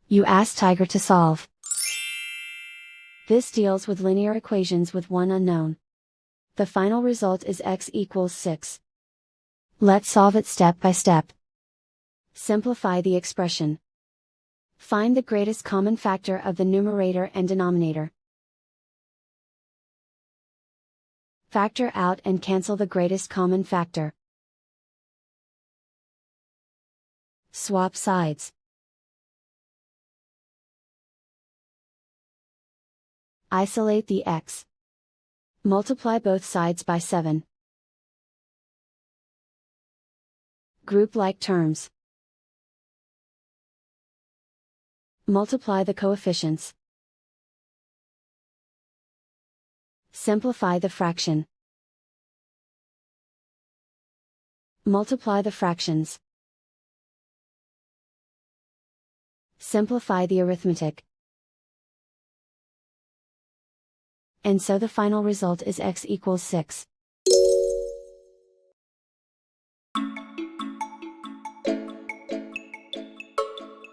You ask Tiger to solve. This deals with linear equations with one unknown. The final result is x equals 6. Let's solve it step by step. Simplify the expression. Find the greatest common factor of the numerator and denominator. Factor out and cancel the greatest common factor. Swap sides. Isolate the x. Multiply both sides by 7. Group like terms. Multiply the coefficients. Simplify the fraction. Multiply the fractions. Simplify the arithmetic. And so the final result is x equals 6.